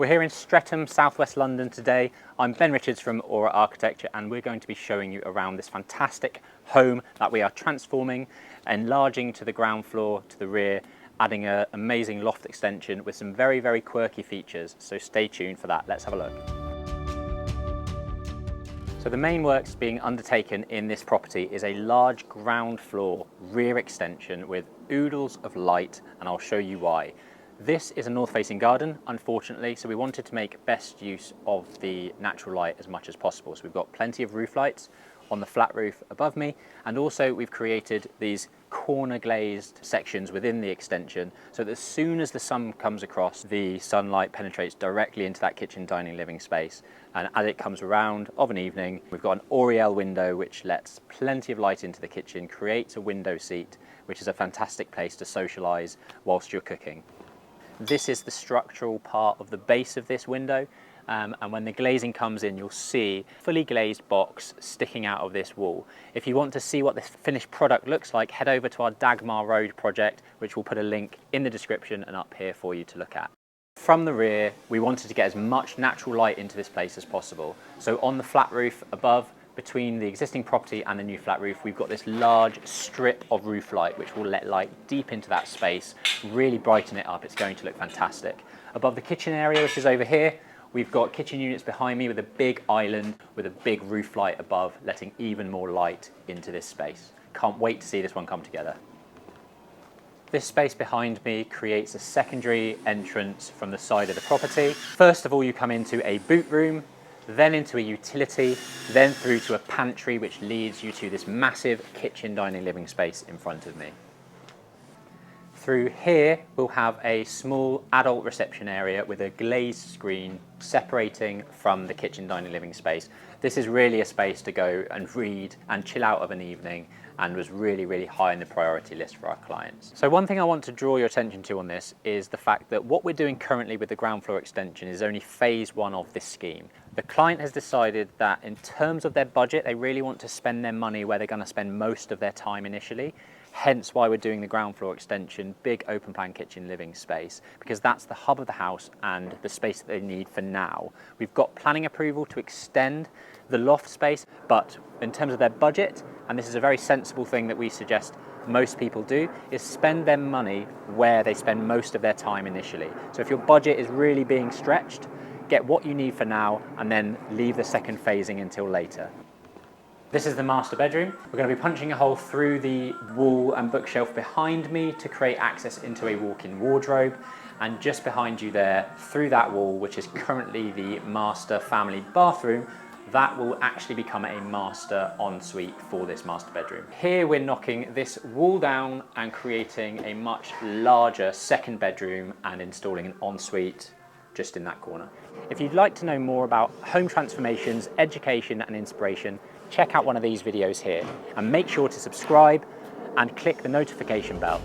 We're here in Streatham, southwest London today. I'm Ben Richards from Aura Architecture, and we're going to be showing you around this fantastic home that we are transforming, enlarging to the ground floor, to the rear, adding an amazing loft extension with some very, very quirky features. So stay tuned for that. Let's have a look. So the main works being undertaken in this property is a large ground floor rear extension with oodles of light, and I'll show you why. This is a north-facing garden, unfortunately, so we wanted to make best use of the natural light as much as possible. So we've got plenty of roof lights on the flat roof above me, and also we've created these corner glazed sections within the extension so that as soon as the sun comes across, the sunlight penetrates directly into that kitchen, dining, living space. And as it comes around of an evening, we've got an Oriel window which lets plenty of light into the kitchen, creates a window seat, which is a fantastic place to socialise whilst you're cooking. This is the structural part of the base of this window, and when the glazing comes in, you'll see a fully glazed box sticking out of this wall. If you want to see what this finished product looks like, head over to our Dagmar Road project, which we'll put a link in the description and up here for you to look at. From the rear, we wanted to get as much natural light into this place as possible. So on the flat roof above, between the existing property and the new flat roof, we've got this large strip of roof light which will let light deep into that space, really brighten it up. It's going to look fantastic. Above the kitchen area, which is over here, we've got kitchen units behind me with a big island with a big roof light above, letting even more light into this space. Can't wait to see this one come together. This space behind me creates a secondary entrance from the side of the property. First of all, you come into a boot room, then into a utility, then through to a pantry which leads you to this massive kitchen, dining, living space in front of me. Through here, we'll have a small adult reception area with a glazed screen separating from the kitchen, dining, living space. This is really a space to go and read and chill out of an evening, and was really, really high on the priority list for our clients. So one thing I want to draw your attention to on this is the fact that what we're doing currently with the ground floor extension is only phase one of this scheme. The client has decided that in terms of their budget, they really want to spend their money where they're going to spend most of their time initially. Hence why we're doing the ground floor extension, big open plan kitchen living space, because that's the hub of the house and the space that they need for now. We've got planning approval to extend the loft space, but in terms of their budget, and this is a very sensible thing that we suggest most people do, is spend their money where they spend most of their time initially. So if your budget is really being stretched, get what you need for now and then leave the second phasing until later. This is the master bedroom. We're going to be punching a hole through the wall and bookshelf behind me to create access into a walk-in wardrobe. And just behind you there, through that wall, which is currently the master family bathroom, that will actually become a master ensuite for this master bedroom. Here we're knocking this wall down and creating a much larger second bedroom and installing an ensuite just in that corner. If you'd like to know more about home transformations, education and inspiration, check out one of these videos here, and make sure to subscribe and click the notification bell.